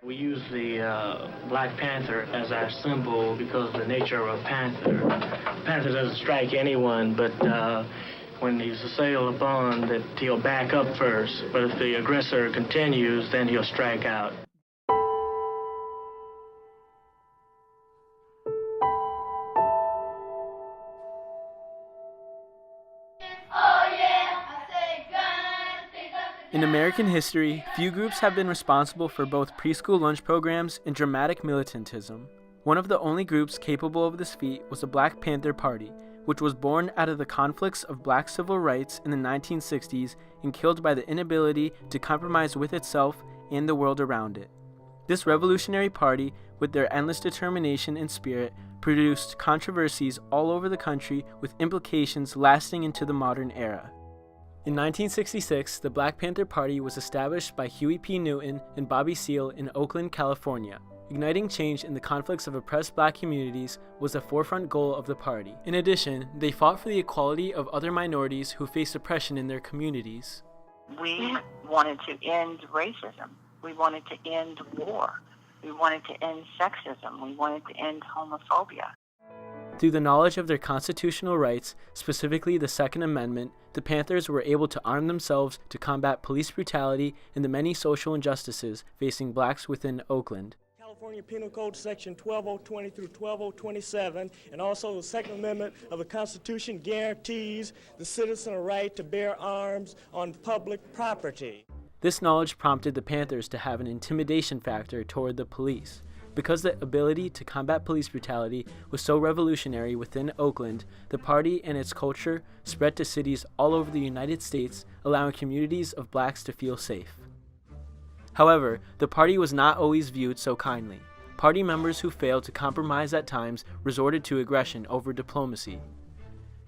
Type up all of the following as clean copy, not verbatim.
We use the Black Panther as our symbol because of the nature of a panther. Panther doesn't strike anyone, but when he's assailed upon, that he'll back up first. But if the aggressor continues, then he'll strike out. In American history, few groups have been responsible for both preschool lunch programs and dramatic militantism. One of the only groups capable of this feat was the Black Panther Party, which was born out of the conflicts of black civil rights in the 1960s and killed by the inability to compromise with itself and the world around it. This revolutionary party, with their endless determination and spirit, produced controversies all over the country with implications lasting into the modern era. In 1966, the Black Panther Party was established by Huey P. Newton and Bobby Seale in Oakland, California. Igniting change in the conflicts of oppressed black communities was the forefront goal of the party. In addition, they fought for the equality of other minorities who faced oppression in their communities. We wanted to end racism. We wanted to end war. We wanted to end sexism. We wanted to end homophobia. Through the knowledge of their constitutional rights, specifically the Second Amendment, the Panthers were able to arm themselves to combat police brutality and the many social injustices facing blacks within Oakland. California Penal Code Section 12020 through 12027, and also the Second Amendment of the Constitution guarantees the citizen a right to bear arms on public property. This knowledge prompted the Panthers to have an intimidation factor toward the police. Because the ability to combat police brutality was so revolutionary within Oakland, the party and its culture spread to cities all over the United States, allowing communities of blacks to feel safe. However, the party was not always viewed so kindly. Party members who failed to compromise at times resorted to aggression over diplomacy.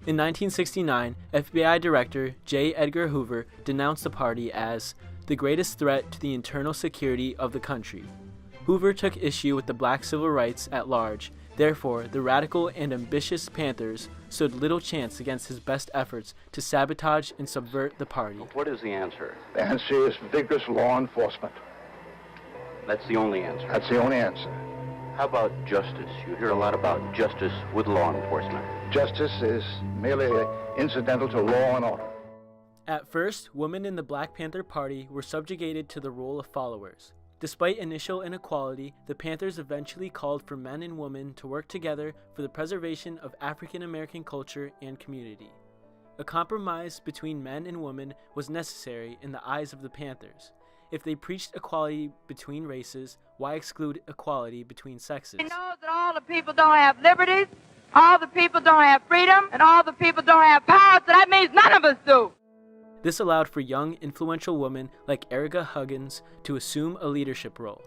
In 1969, FBI Director J. Edgar Hoover denounced the party as the greatest threat to the internal security of the country. Hoover took issue with the black civil rights at large. Therefore, the radical and ambitious Panthers stood little chance against his best efforts to sabotage and subvert the party. What is the answer? The answer is vigorous law enforcement. That's the only answer. That's the only answer. How about justice? You hear a lot about justice with law enforcement. Justice is merely incidental to law and order. At first, women in the Black Panther Party were subjugated to the role of followers. Despite initial inequality, the Panthers eventually called for men and women to work together for the preservation of African American culture and community. A compromise between men and women was necessary in the eyes of the Panthers. If they preached equality between races, why exclude equality between sexes? He knows that all the people don't have liberties, all the people don't have freedom, and all the people don't have power, so that means none of us do. This allowed for young, influential women like Erica Huggins to assume a leadership role.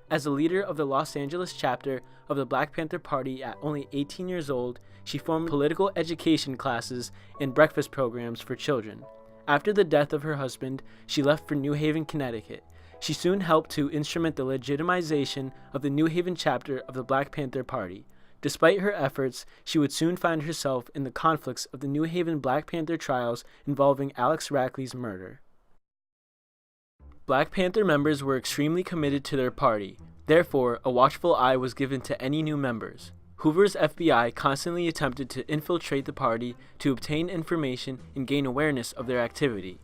As the leader of the Los Angeles chapter of the Black Panther Party at only 18 years old, she formed political education classes and breakfast programs for children. After the death of her husband, she left for New Haven, Connecticut. She soon helped to instrument the legitimization of the New Haven chapter of the Black Panther Party. Despite her efforts, she would soon find herself in the conflicts of the New Haven Black Panther trials involving Alex Rackley's murder. Black Panther members were extremely committed to their party. Therefore, a watchful eye was given to any new members. Hoover's FBI constantly attempted to infiltrate the party to obtain information and gain awareness of their activity.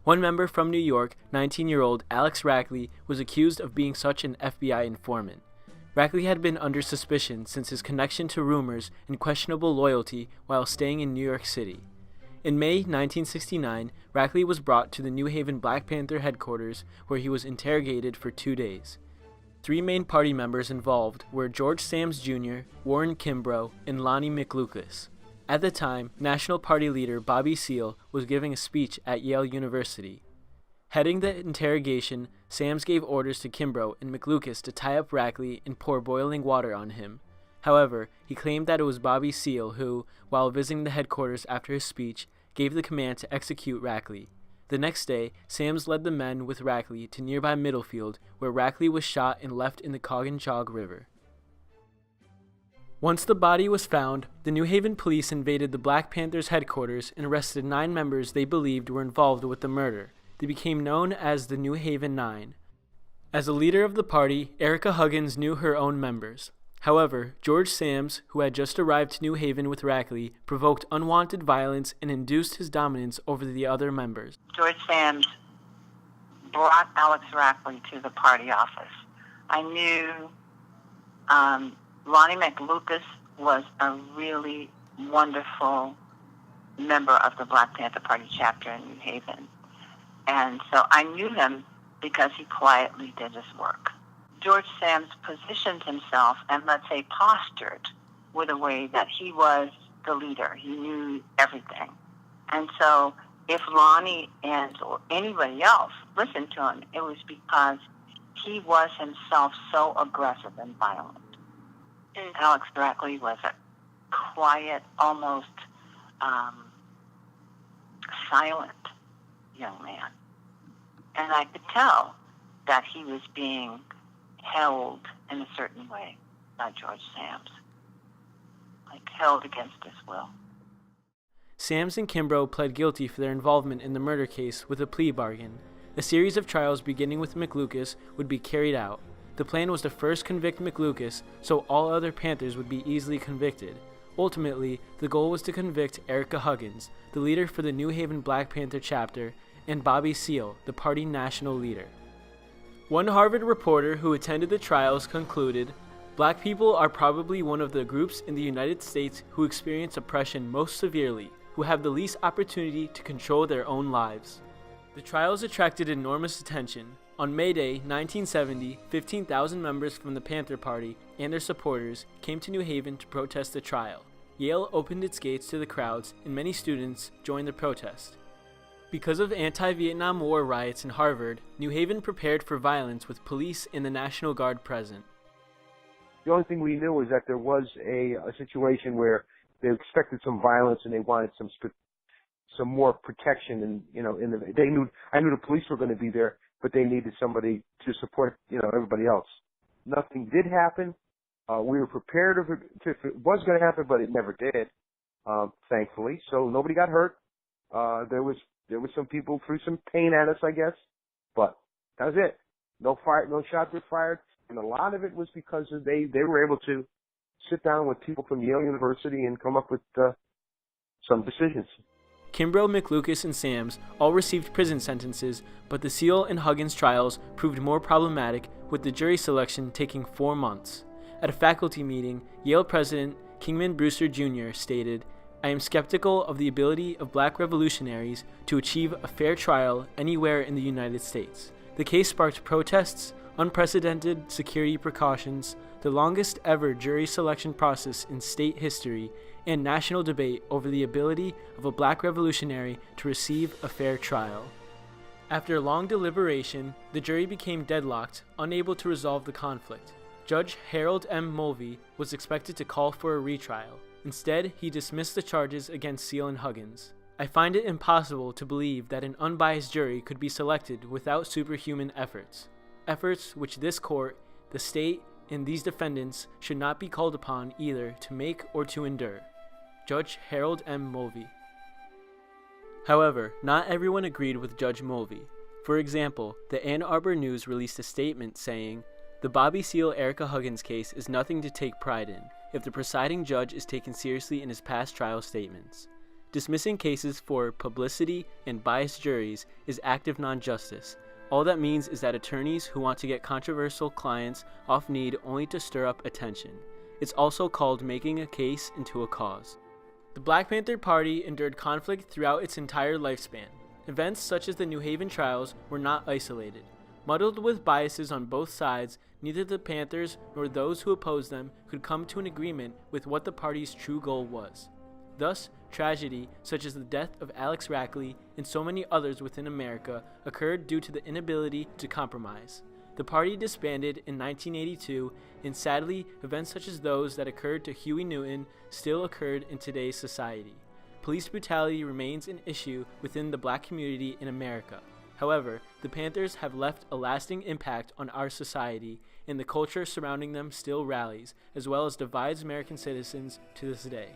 One member from New York, 19-year-old Alex Rackley, was accused of being such an FBI informant. Rackley had been under suspicion since his connection to rumors and questionable loyalty while staying in New York City. In May 1969, Rackley was brought to the New Haven Black Panther headquarters where he was interrogated for 2 days. 3 main party members involved were George Sams Jr., Warren Kimbrough, and Lonnie McLucas. At the time, National Party leader Bobby Seale was giving a speech at Yale University. Heading the interrogation, Sams gave orders to Kimbrough and McLucas to tie up Rackley and pour boiling water on him. However, he claimed that it was Bobby Seale who, while visiting the headquarters after his speech, gave the command to execute Rackley. The next day, Sams led the men with Rackley to nearby Middlefield, where Rackley was shot and left in the Coggin-Chog River. Once the body was found, the New Haven police invaded the Black Panthers' headquarters and arrested 9 members they believed were involved with the murder. They became known as the New Haven Nine. As a leader of the party, Erica Huggins knew her own members. However, George Sams, who had just arrived to New Haven with Rackley, provoked unwanted violence and induced his dominance over the other members. George Sams brought Alex Rackley to the party office. I knew Lonnie McLucas was a really wonderful member of the Black Panther Party chapter in New Haven. And so I knew him because he quietly did his work. George Sams positioned himself and, let's say, postured with a way that he was the leader. He knew everything. And so if Lonnie and or anybody else listened to him, it was because he was himself so aggressive and violent. Alex Rackley was a quiet, almost silent young man. And I could tell that he was being held in a certain way by George Sams, like held against his will. Sams and Kimbrough pled guilty for their involvement in the murder case with a plea bargain. A series of trials beginning with McLucas would be carried out. The plan was to first convict McLucas so all other Panthers would be easily convicted. Ultimately, the goal was to convict Erica Huggins, the leader for the New Haven Black Panther chapter, and Bobby Seale, the party national leader. One Harvard reporter who attended the trials concluded, "Black people are probably one of the groups in the United States who experience oppression most severely, who have the least opportunity to control their own lives." The trials attracted enormous attention. On May Day, 1970, 15,000 members from the Panther Party and their supporters came to New Haven to protest the trial. Yale opened its gates to the crowds, and many students joined the protest. Because of anti-Vietnam War riots in Harvard, New Haven prepared for violence with police and the National Guard present. The only thing we knew was that there was a situation where they expected some violence and they wanted some more protection, and I knew the police were going to be there, but they needed somebody to support everybody else. Nothing did happen. We were prepared if it was going to happen, but it never did, thankfully. So nobody got hurt. There was some people threw some paint at us, I guess, but that was it. No shots were fired, and a lot of it was because they were able to sit down with people from Yale University and come up with some decisions. Kimbrough, McLucas, and Sams all received prison sentences, but the Seale and Huggins trials proved more problematic, with the jury selection taking 4 months. At a faculty meeting, Yale president Kingman Brewster Jr. stated, "I am skeptical of the ability of black revolutionaries to achieve a fair trial anywhere in the United States." The case sparked protests, unprecedented security precautions, the longest ever jury selection process in state history, and national debate over the ability of a black revolutionary to receive a fair trial. After long deliberation, the jury became deadlocked, unable to resolve the conflict. Judge Harold M. Mulvey was expected to call for a retrial. Instead, he dismissed the charges against Seale and Huggins. "I find it impossible to believe that an unbiased jury could be selected without superhuman efforts which this court, the state, and these defendants should not be called upon either to make or to endure." Judge Harold M. Mulvey. However, not everyone agreed with Judge Mulvey. For example, the Ann Arbor News released a statement saying, "The Bobby Seale-Erica Huggins case is nothing to take pride in if the presiding judge is taken seriously in his past trial statements. Dismissing cases for publicity and biased juries is active non-justice. All that means is that attorneys who want to get controversial clients off need only to stir up attention. It's also called making a case into a cause." The Black Panther Party endured conflict throughout its entire lifespan. Events such as the New Haven trials were not isolated. Muddled with biases on both sides, neither the Panthers nor those who opposed them could come to an agreement with what the party's true goal was. Thus, tragedy such as the death of Alex Rackley and so many others within America occurred due to the inability to compromise. The party disbanded in 1982, and sadly, events such as those that occurred to Huey Newton still occurred in today's society. Police brutality remains an issue within the black community in America. However, the Panthers have left a lasting impact on our society, and the culture surrounding them still rallies, as well as divides American citizens to this day.